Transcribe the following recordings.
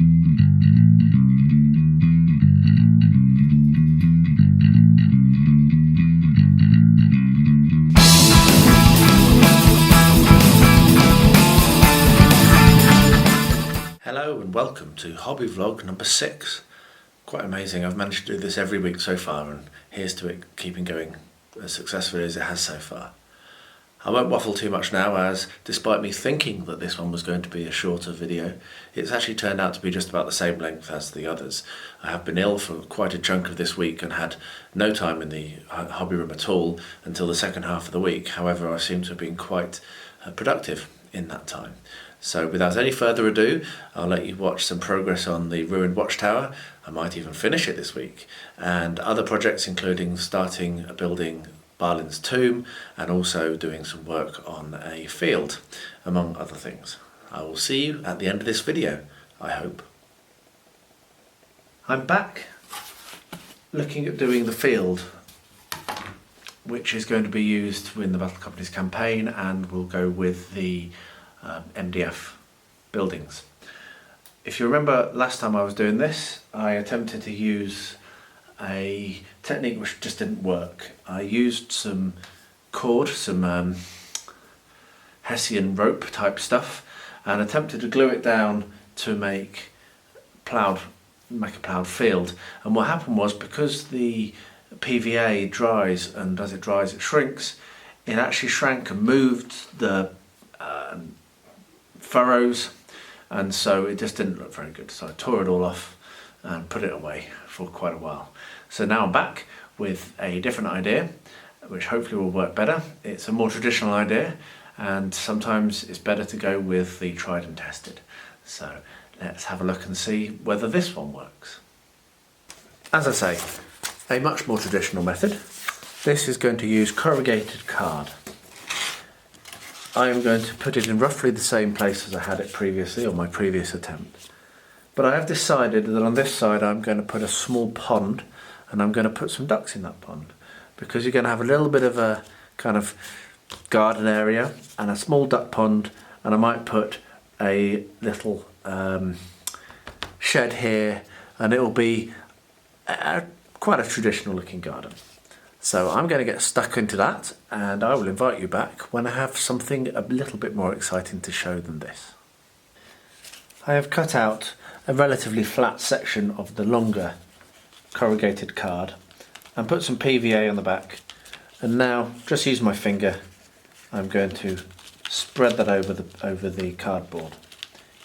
Hello and welcome to hobby vlog number 6. Quite amazing, I've managed to do this every week so far, and here's to it keeping going as successfully as it has so far. I won't waffle too much now, as despite me thinking that this one was going to be a shorter video, it's actually turned out to be just about the same length as the others. I have been ill for quite a chunk of this week and had no time in the hobby room at all until the second half of the week. However, I seem to have been quite productive in that time. So without any further ado, I'll let you watch some progress on the ruined watchtower. I might even finish it this week, and other projects including starting building Balin's tomb and also doing some work on a field, among other things. I will see you at the end of this video, I hope. I'm back looking at doing the field, which is going to be used to win the Battle Company's campaign and will go with the MDF buildings. If you remember last time I was doing this, I attempted to use a technique which just didn't work. I used some cord, some Hessian rope type stuff, and attempted to glue it down to make a ploughed field. And what happened was, because the PVA dries, and as it dries it shrinks, it actually shrank and moved the furrows, and so it just didn't look very good. So I tore it all off and put it away for quite a while. So now I'm back with a different idea, which hopefully will work better. It's a more traditional idea, and sometimes it's better to go with the tried and tested. So let's have a look and see whether this one works. As I say, a much more traditional method. This is going to use corrugated card. I am going to put it in roughly the same place as I had it previously, on my previous attempt. But I have decided that on this side I'm going to put a small pond, and I'm going to put some ducks in that pond, because you're going to have a little bit of a kind of garden area and a small duck pond, and I might put a little shed here, and it will be quite a traditional looking garden. So I'm going to get stuck into that, and I will invite you back when I have something a little bit more exciting to show than this. I have cut out a relatively flat section of the longer corrugated card and put some PVA on the back, and now just use my finger. I'm going to spread that over the cardboard.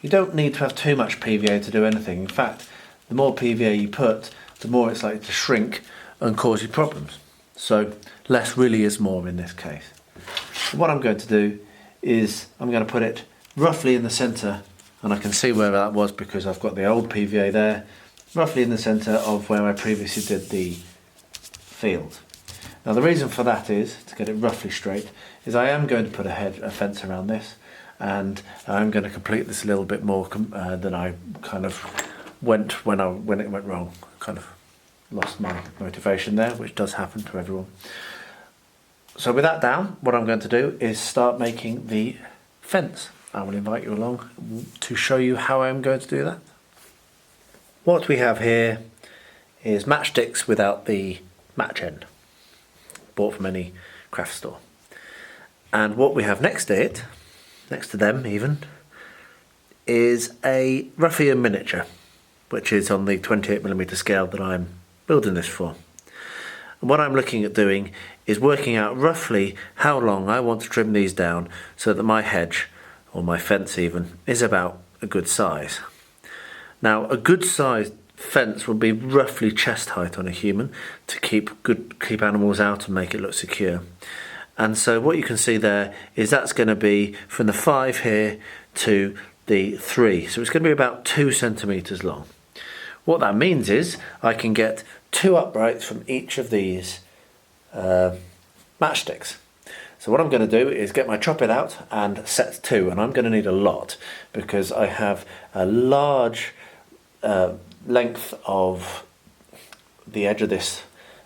You don't need to have too much PVA to do anything. In fact, the more PVA you put, the more it's likely to shrink and cause you problems. So less really is more in this case. So what I'm going to do is I'm going to put it roughly in the centre, and I can see where that was because I've got the old PVA there, roughly in the centre of where I previously did the field. Now the reason for that is, to get it roughly straight, is I am going to put a fence around this, and I'm going to complete this a little bit more than I kind of went when it went wrong. Kind of lost my motivation there, which does happen to everyone. So with that down, what I'm going to do is start making the fence. I will invite you along to show you how I'm going to do that. What we have here is matchsticks without the match end, bought from any craft store. And what we have next to it, next to them even, is roughly a miniature, which is on the 28mm scale that I'm building this for. And what I'm looking at doing is working out roughly how long I want to trim these down so that my hedge, or my fence even, is about a good size. Now a good sized fence will be roughly chest height on a human to keep animals out and make it look secure. And so what you can see there is that's going to be from the 5 here to the 3, so it's going to be about 2 centimetres long. What that means is I can get 2 uprights from each of these matchsticks. So what I'm going to do is get my chop it out and set 2, and I'm going to need a lot because I have a large length of the edge of this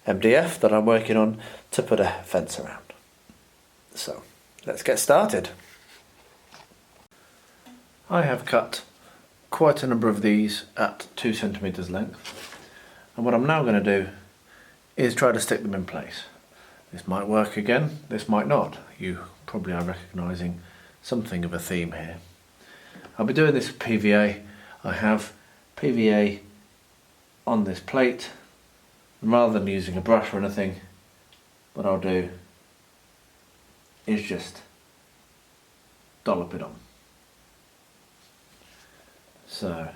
MDF that I'm working on to put a fence around. So let's get started. I have cut quite a number of these at 2 centimeters length, and what I'm now going to do is try to stick them in place. This might work again, this might not. You probably are recognising something of a theme here. I'll be doing this with PVA. I have PVA on this plate, and rather than using a brush or anything, what I'll do is just dollop it on. So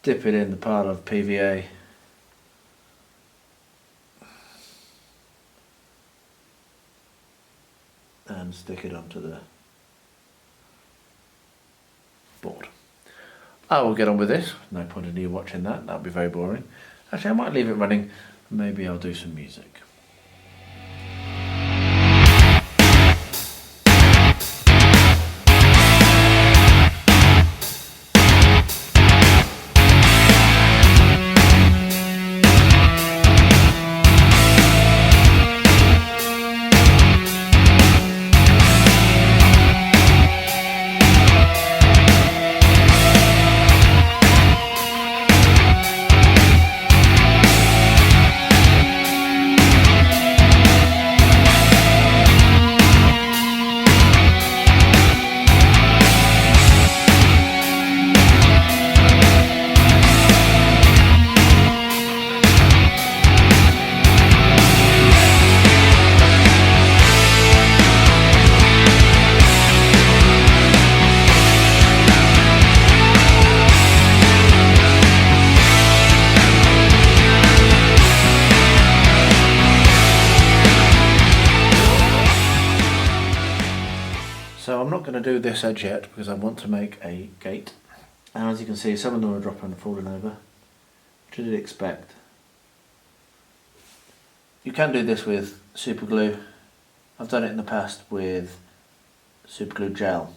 dip it in the part of PVA, and stick it onto the board. I will get on with this. No point in you watching that, that'll be very boring. Actually, I might leave it running, maybe I'll do some music. So I'm not going to do this edge yet because I want to make a gate, and as you can see some of them are dropping and falling over, which I did expect. You can do this with super glue. I've done it in the past with super glue gel,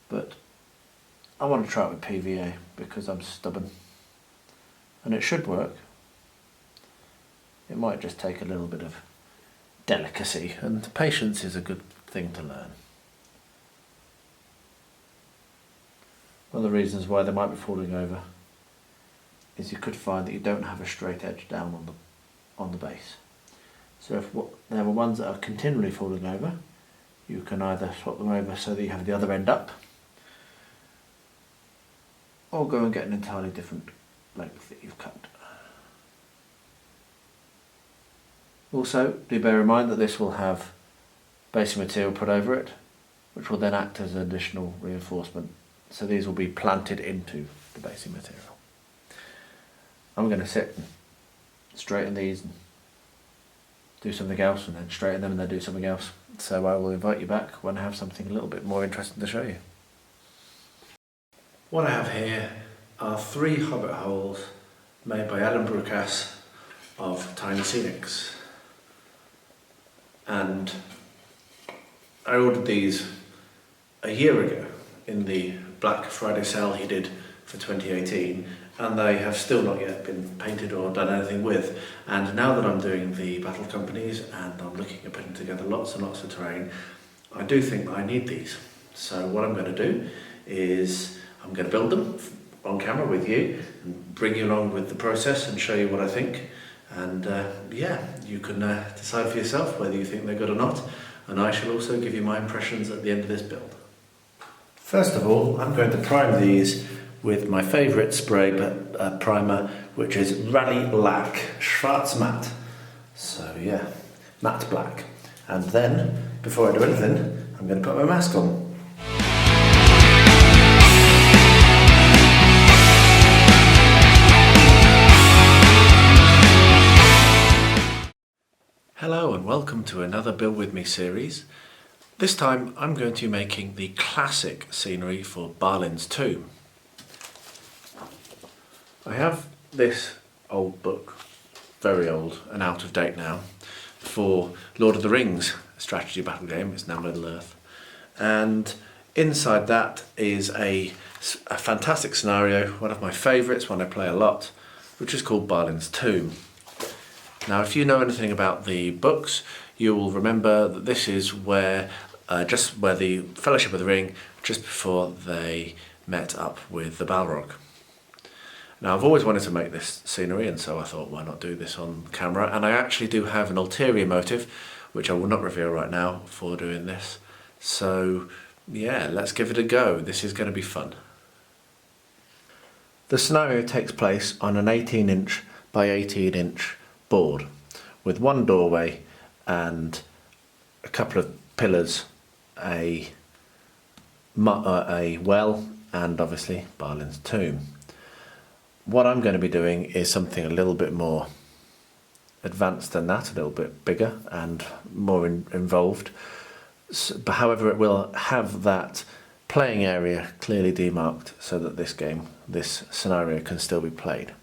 but I want to try it with PVA because I'm stubborn, and it should work. It might just take a little bit of delicacy, and patience is a good thing to learn. One of the reasons why they might be falling over is you could find that you don't have a straight edge down on the base. So if there were ones that are continually falling over, you can either swap them over so that you have the other end up, or go and get an entirely different length that you've cut. Also, do bear in mind that this will have basic material put over it, which will then act as an additional reinforcement. So these will be planted into the basic material. I'm going to sit and straighten these and do something else, and then straighten them and then do something else. So I will invite you back when I have something a little bit more interesting to show you. What I have here are 3 hobbit holes made by Adam Brucas of Tiny Scenics. And I ordered these a year ago in the Black Friday sale he did for 2018, and they have still not yet been painted or done anything with. And now that I'm doing the battle companies and I'm looking at putting together lots and lots of terrain, I do think that I need these. So what I'm going to do is I'm going to build them on camera with you and bring you along with the process and show you what I think. And yeah, you can decide for yourself whether you think they're good or not, and I shall also give you my impressions at the end of this build. First of all, I'm going to prime these with my favourite spray primer, which is Rally Lac Schwarz Matte. So yeah, matte black. And then, before I do anything, I'm going to put my mask on. Hello and welcome to another Build With Me series. This time I'm going to be making the classic scenery for Balin's Tomb. I have this old book, very old and out of date now, for Lord of the Rings strategy battle game. It's now Middle Earth, and inside that is a fantastic scenario, one of my favourites, one I play a lot, which is called Balin's Tomb. Now, if you know anything about the books, you will remember that this is where, just where the Fellowship of the Ring, just before they met up with the Balrog. Now I've always wanted to make this scenery, and so I thought, why not do this on camera? And I actually do have an ulterior motive, which I will not reveal right now, for doing this. So yeah, let's give it a go. This is going to be fun. The scenario takes place on an 18-inch by 18-inch board with one doorway and a couple of pillars, a well, and obviously Balin's tomb. What I'm going to be doing is something a little bit more advanced than that, a little bit bigger and more involved. But however, it will have that playing area clearly demarked so that this scenario can still be played.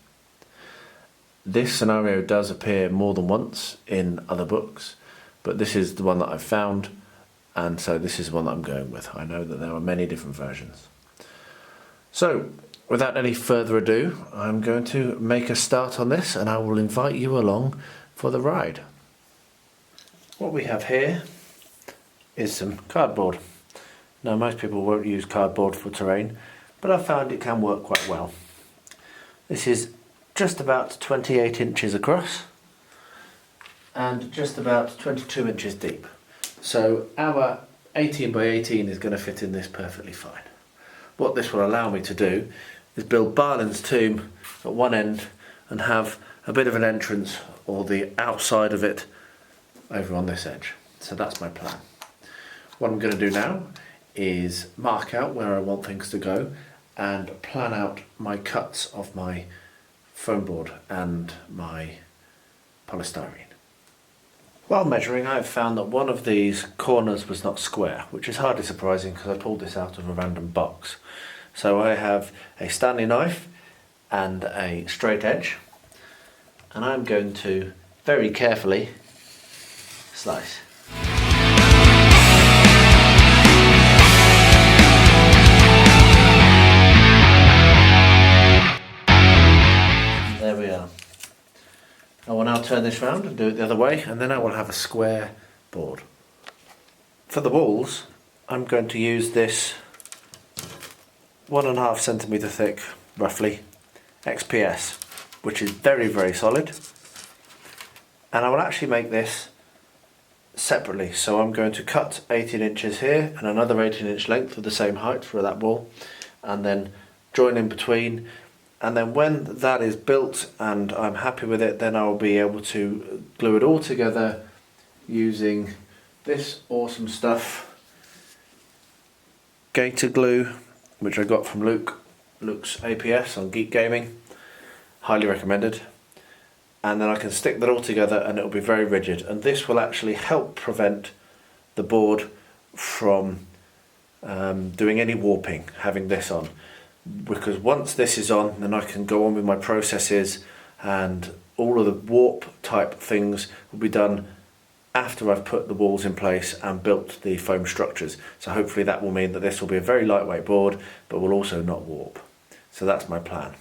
This scenario does appear more than once in other books, but this is the one that I've found, and so this is the one that I'm going with. I know that there are many different versions. So, without any further ado, I'm going to make a start on this, and I will invite you along for the ride. What we have here is some cardboard. Now most people won't use cardboard for terrain, but I've found it can work quite well. This is just about 28 inches across and just about 22 inches deep. So our 18 by 18 is going to fit in this perfectly fine. What this will allow me to do is build Balin's tomb at one end and have a bit of an entrance, or the outside of it, over on this edge. So that's my plan. What I'm going to do now is mark out where I want things to go and plan out my cuts of my foam board and my polystyrene. While measuring, I've found that one of these corners was not square, which is hardly surprising because I pulled this out of a random box. So I have a Stanley knife and a straight edge, and I'm going to very carefully slice. There we are. I will now turn this round and do it the other way, and then I will have a square board. For the walls, I'm going to use this 1.5 centimetre thick, roughly, XPS, which is very, very solid. And I will actually make this separately. So I'm going to cut 18 inches here and another 18-inch length of the same height for that wall, and then join in between. And then when that is built and I'm happy with it, then I'll be able to glue it all together using this awesome stuff, Gator glue, which I got from Luke's APS on Geek Gaming, highly recommended. And then I can stick that all together and it'll be very rigid, and this will actually help prevent the board from doing any warping, having this on. Because once this is on, then I can go on with my processes, and all of the warp type things will be done after I've put the walls in place and built the foam structures. So hopefully that will mean that this will be a very lightweight board, but will also not warp. So that's my plan.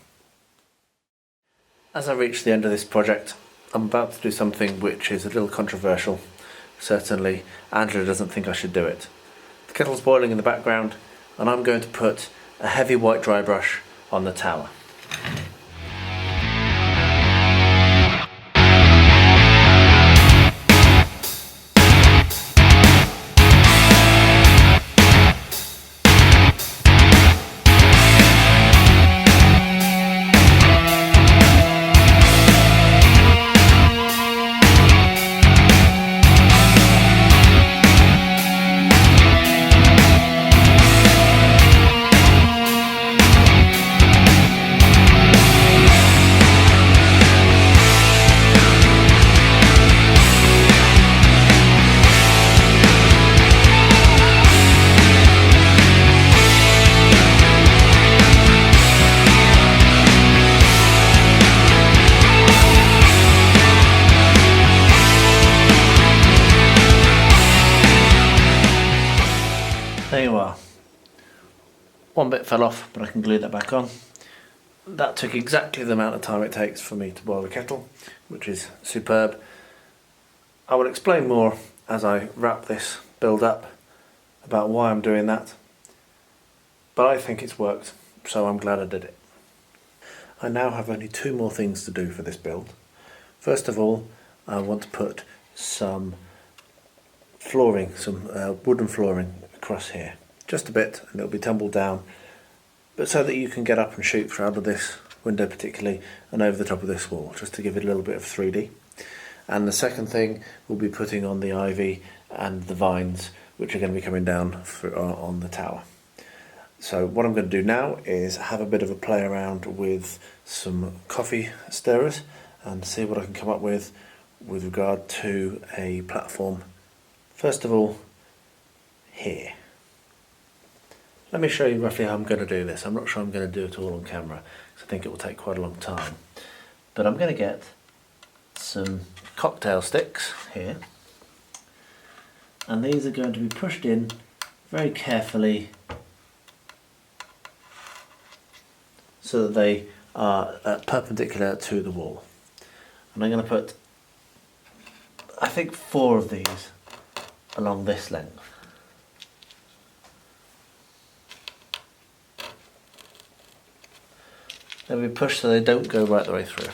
As I reach the end of this project, I'm about to do something which is a little controversial. Certainly Angela doesn't think I should do it. The kettle's boiling in the background, and I'm going to put a heavy white dry brush on the tower. There you are. One bit fell off, but I can glue that back on. That took exactly the amount of time it takes for me to boil the kettle, which is superb. I will explain more as I wrap this build up about why I'm doing that. but I think it's worked, so I'm glad I did it. I now have only 2 more things to do for this build. First of all, I want to put some flooring, some wooden flooring across here. Just a bit, and it'll be tumbled down, but so that you can get up and shoot through out of this window particularly, and over the top of this wall, just to give it a little bit of 3D. And the second thing, we'll be putting on the ivy and the vines, which are going to be coming down on the tower. So what I'm going to do now is have a bit of a play around with some coffee stirrers and see what I can come up with regard to a platform. First of all, here. Let me show you roughly how I'm going to do this. I'm not sure I'm going to do it all on camera, because I think it will take quite a long time. But I'm going to get some cocktail sticks here, and these are going to be pushed in very carefully so that they are perpendicular to the wall. And I'm going to put, I think, 4 of these along this length. They'll be pushed so they don't go right the way through.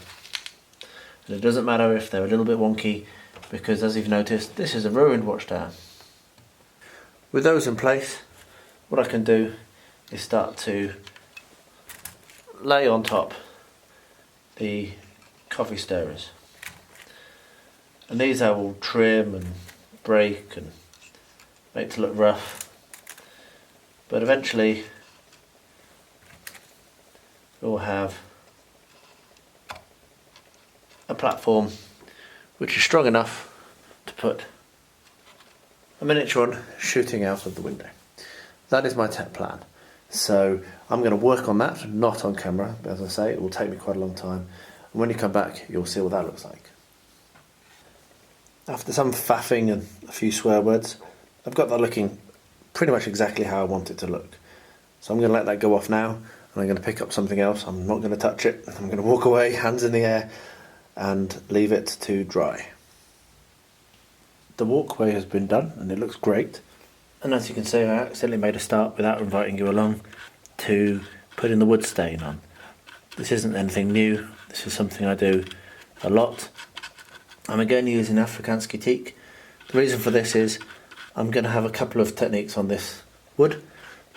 And it doesn't matter if they're a little bit wonky, because as you've noticed, this is a ruined watchtower. With those in place, what I can do is start to lay on top the coffee stirrers. And these I will trim and break and make to look rough. But eventually we'll have a platform which is strong enough to put a miniature on shooting out of the window. That is my tech plan. So I'm going to work on that, not on camera, but as I say, it will take me quite a long time. And when you come back, you'll see what that looks like. After some faffing and a few swear words, I've got that looking pretty much exactly how I want it to look. So I'm going to let that go off now, and I'm going to pick up something else. I'm not going to touch it. I'm going to walk away, hands in the air, and leave it to dry. The walkway has been done, and it looks great. And as you can see, I accidentally made a start without inviting you along to putting the wood stain on. This isn't anything new. This is something I do a lot. I'm again using Afrikaanse teak. The reason for this is I'm going to have a couple of techniques on this wood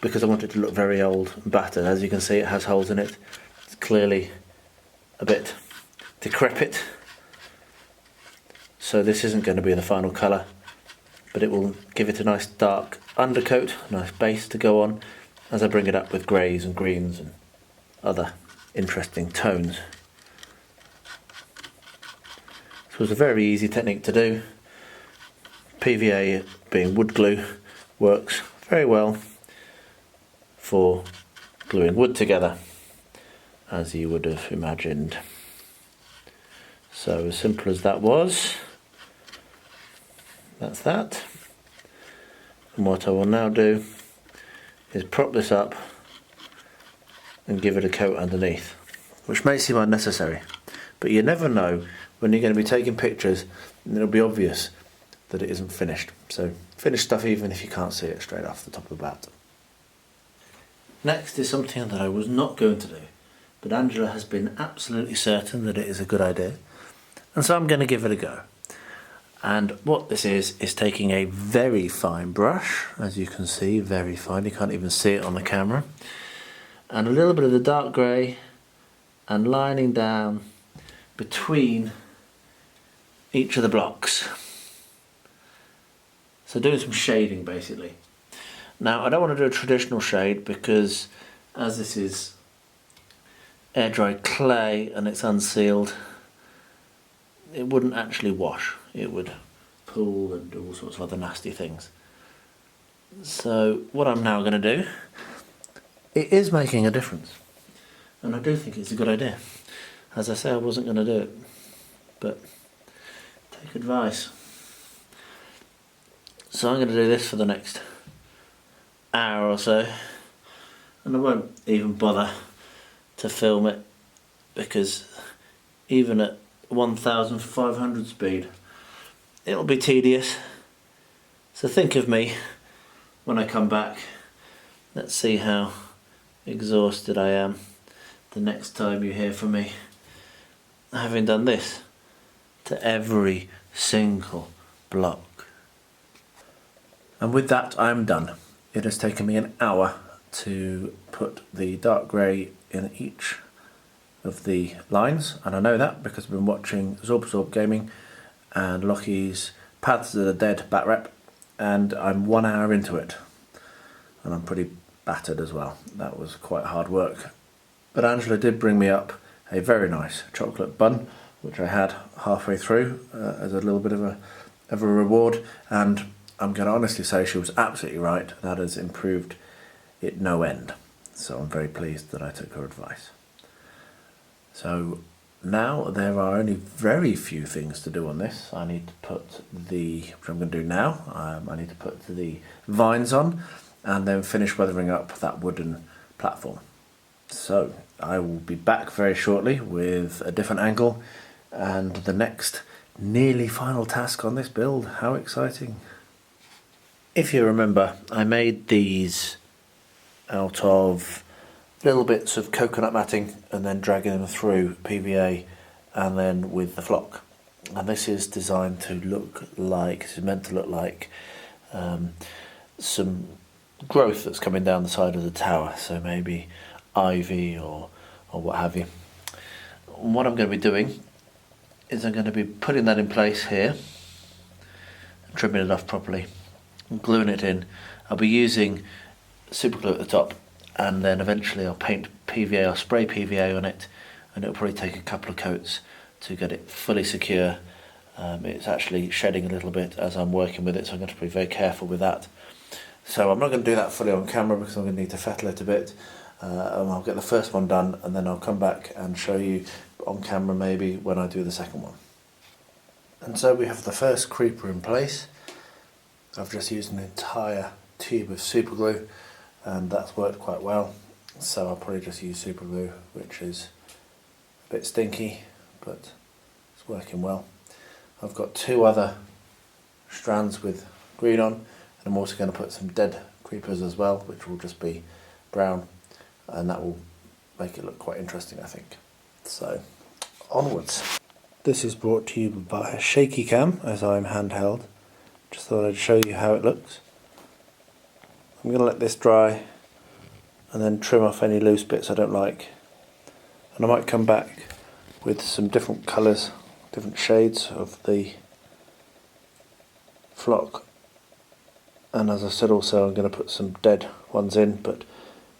because I want it to look very old and battered. As you can see, it has holes in it. It's clearly a bit decrepit. So this isn't going to be the final colour, but it will give it a nice dark undercoat, a nice base to go on as I bring it up with greys and greens and other interesting tones. So it's a very easy technique to do. PVA, being wood glue, works very well for gluing wood together, as you would have imagined. So as simple as that was, that's that. And what I will now do is prop this up and give it a coat underneath, which may seem unnecessary, but you never know when you're going to be taking pictures and it'll be obvious that it isn't finished. So finish stuff even if you can't see it straight off the top of the bat. Next is something that I was not going to do, but Angela has been absolutely certain that it is a good idea, and so I'm going to give it a go. And what this is taking a very fine brush, as you can see, very fine, you can't even see it on the camera, and a little bit of the dark grey and lining down between each of the blocks. So doing some shading basically. Now I don't want to do a traditional shade because as this is air dried clay and it's unsealed, it wouldn't actually wash. It would pool and do all sorts of other nasty things. So what I'm now going to do, it is making a difference, and I do think it's a good idea. As I say, I wasn't going to do it, but take advice. So I'm going to do this for the next hour or so, and I won't even bother to film it because even at 1500 speed it'll be tedious. So think of me when I come back. Let's see how exhausted I am the next time you hear from me, having done this to every single block. And with that I'm done. It has taken me an hour to put the dark grey in each of the lines, and I know that because I've been watching Wargaming and Lockie's Paths of the Dead back rep, and I'm 1 hour into it and I'm pretty battered as well. That was quite hard work, but Angela did bring me up a very nice chocolate bun which I had halfway through as a little bit of a reward, and I'm going to honestly say she was absolutely right. That has improved it no end, so I'm very pleased that I took her advice. So now there are only very few things to do on this. I need to put which I'm going to do now, I need to put the vines on and then finish weathering up that wooden platform. So I will be back very shortly with a different angle and the next nearly final task on this build. How exciting. If you remember, I made these out of little bits of coconut matting and then dragging them through PVA and then with the flock. And this is designed to look like, this is meant to look like some growth that's coming down the side of the tower, so maybe ivy or what have you. And what I'm going to be doing is I'm going to be putting that in place here, trimming it off properly, and gluing it in. I'll be using super glue at the top, and then eventually I'll paint PVA, I'll spray PVA on it, and it'll probably take a couple of coats to get it fully secure. It's actually shedding a little bit as I'm working with it, so I'm going to be very careful with that. So I'm not going to do that fully on camera because I'm going to need to fettle it a bit. And I'll get the first one done and then I'll come back and show you on camera maybe when I do the second one. And so we have the first creeper in place. I've just used an entire tube of super glue and that's worked quite well. So I'll probably just use super glue, which is a bit stinky, but it's working well. I've got two other strands with green on, and I'm also going to put some dead creepers as well, which will just be brown, and that will make it look quite interesting, I think. So, onwards. This is brought to you by a shaky cam, as I'm handheld. Just thought I'd show you how it looks. I'm going to let this dry and then trim off any loose bits I don't like. And I might come back with some different colours, different shades of the flock. And as I said also, I'm going to put some dead ones in, but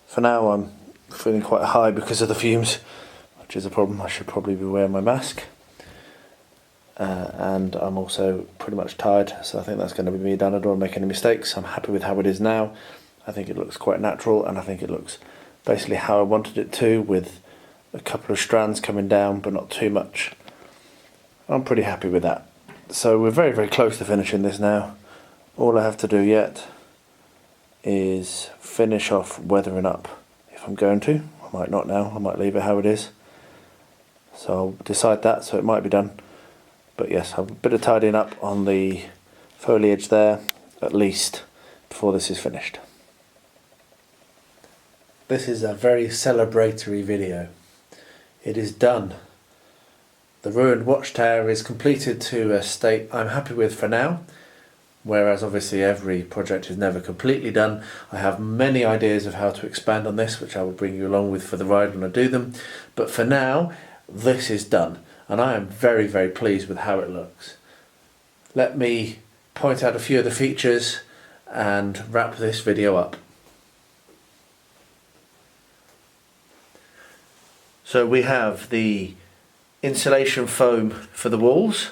for now I'm feeling quite high because of the fumes, which is a problem. I should probably be wearing my mask. And I'm also pretty much tired, so I think that's going to be me done. I don't want to make any mistakes. I'm happy with how it is now. I think it looks quite natural, and I think it looks basically how I wanted it to, with a couple of strands coming down but not too much. I'm pretty happy with that. So we're very, very close to finishing this now. All I have to do yet is finish off weathering up if I'm going to. I might not now, I might leave it how it is. So I'll decide that, so it might be done. But yes, I'll have a bit of tidying up on the foliage there, at least, before this is finished. This is a very celebratory video. It is done. The ruined watchtower is completed to a state I'm happy with for now, whereas obviously every project is never completely done. I have many ideas of how to expand on this, which I will bring you along with for the ride when I do them. But for now, this is done, and I am very, very pleased with how it looks. Let me point out a few of the features and wrap this video up. So we have the insulation foam for the walls,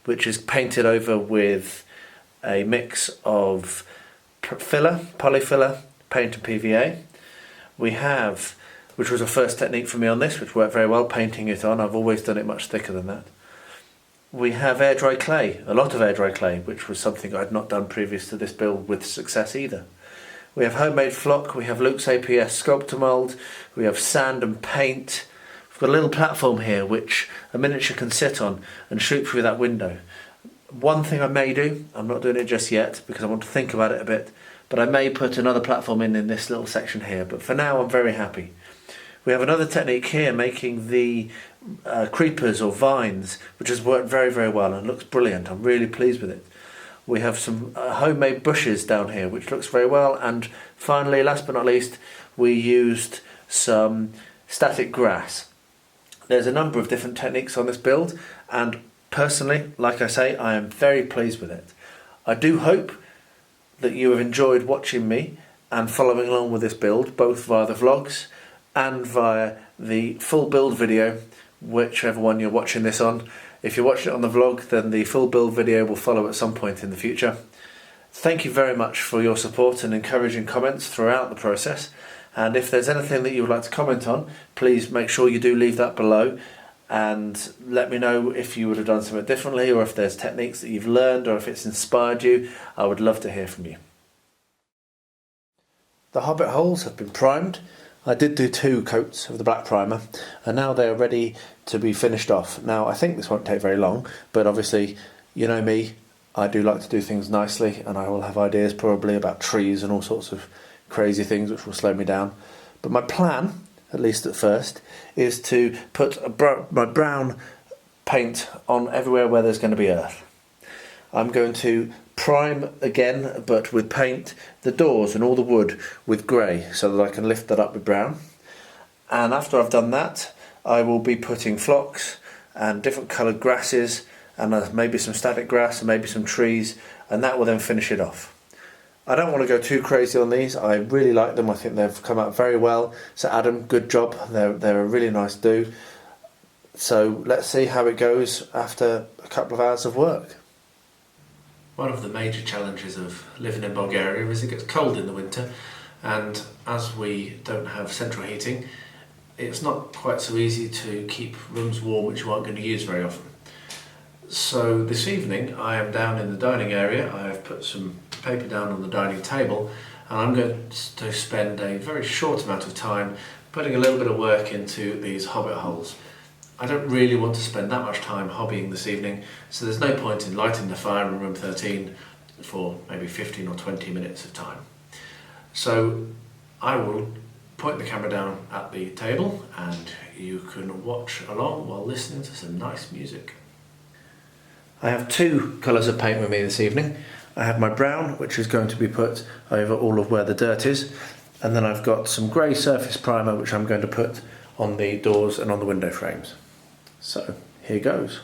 which is painted over with a mix of polyfiller, paint and PVA. We have, which was a first technique for me on this, which worked very well, painting it on. I've always done it much thicker than that. We have air dry clay, a lot of air dry clay, which was something I'd not done previous to this build with success either. We have homemade flock, we have Luke's APS sculptor mould, we have sand and paint. We've got a little platform here which a miniature can sit on and shoot through that window. One thing I may do, I'm not doing it just yet because I want to think about it a bit, but I may put another platform in this little section here, but for now I'm very happy. We have another technique here making the creepers or vines, which has worked very, very well and looks brilliant. I'm really pleased with it. We have some homemade bushes down here, which looks very well. And finally, last but not least, we used some static grass. There's a number of different techniques on this build, and personally, like I say, I am very pleased with it. I do hope that you have enjoyed watching me and following along with this build, both via the vlogs and via the full build video, whichever one you're watching this on. If you're watching it on the vlog, then the full build video will follow at some point in the future. Thank you very much for your support and encouraging comments throughout the process. And if there's anything that you would like to comment on, please make sure you do leave that below and let me know if you would have done something differently, or if there's techniques that you've learned, or if it's inspired you. I would love to hear from you. The hobbit holes have been primed. I did do 2 coats of the black primer, and now they're ready to be finished off. Now I think this won't take very long, but obviously, you know me, I do like to do things nicely, and I will have ideas probably about trees and all sorts of crazy things which will slow me down. But my plan, at least at first, is to put my brown paint on everywhere where there's going to be earth. I'm going to prime again, but with paint, the doors and all the wood with grey, so that I can lift that up with brown. And after I've done that, I will be putting phlox and different coloured grasses, and maybe some static grass and maybe some trees, and that will then finish it off. I don't want to go too crazy on these. I really like them. I think they've come out very well. So Adam, good job. They're a really nice do. So let's see how it goes after a couple of hours of work. One of the major challenges of living in Bulgaria is it gets cold in the winter, and as we don't have central heating, it's not quite so easy to keep rooms warm which you aren't going to use very often. So this evening I am down in the dining area. I have put some paper down on the dining table, and I'm going to spend a very short amount of time putting a little bit of work into these hobbit holes. I don't really want to spend that much time hobbying this evening, so there's no point in lighting the fire in room 13 for maybe 15 or 20 minutes of time. So I will point the camera down at the table and you can watch along while listening to some nice music. I have 2 colours of paint with me this evening. I have my brown, which is going to be put over all of where the dirt is, and then I've got some grey surface primer which I'm going to put on the doors and on the window frames. So here goes.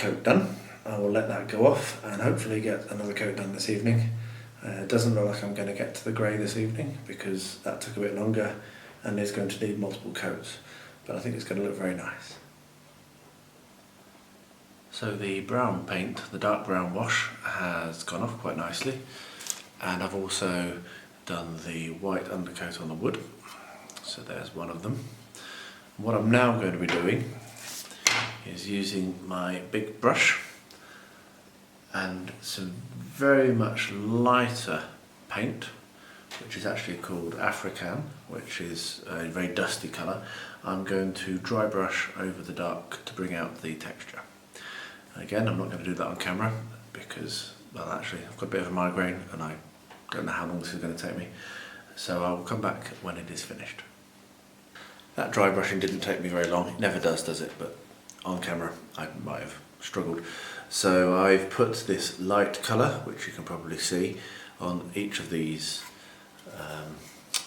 coat done. I will let that go off and hopefully get another coat done this evening. It doesn't look like I'm going to get to the grey this evening because that took a bit longer and is going to need multiple coats, but I think it's going to look very nice. So the brown paint, the dark brown wash, has gone off quite nicely, and I've also done the white undercoat on the wood, so there's one of them. What I'm now going to be doing is using my big brush and some very much lighter paint, which is actually called African, which is a very dusty colour. I'm going to dry brush over the dark to bring out the texture. Again, I'm not going to do that on camera because, well, actually I've got a bit of a migraine and I don't know how long this is going to take me, so I will come back when it is finished. That dry brushing didn't take me very long. It never does it? But on camera I might have struggled. So I've put this light colour, which you can probably see, on each of these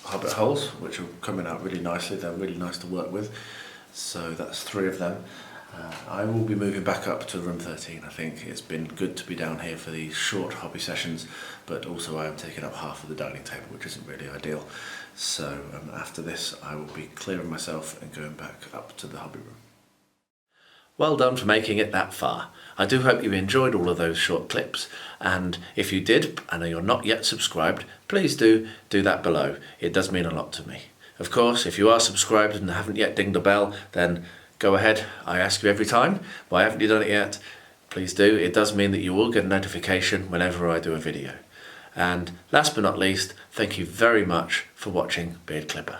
hobbit holes, which are coming out really nicely. They're really nice to work with. So that's 3 of them. I will be moving back up to room 13. I think it's been good to be down here for these short hobby sessions, but also I am taking up half of the dining table, which isn't really ideal. So after this I will be clearing myself and going back up to the hobby room. Well done for making it that far. I do hope you enjoyed all of those short clips, and if you did and you're not yet subscribed, please do that below. It does mean a lot to me. Of course, if you are subscribed and haven't yet dinged the bell, then go ahead. I ask you every time, why haven't you done it yet? Please do. It does mean that you will get a notification whenever I do a video. And last but not least, thank you very much for watching Beard Clipper.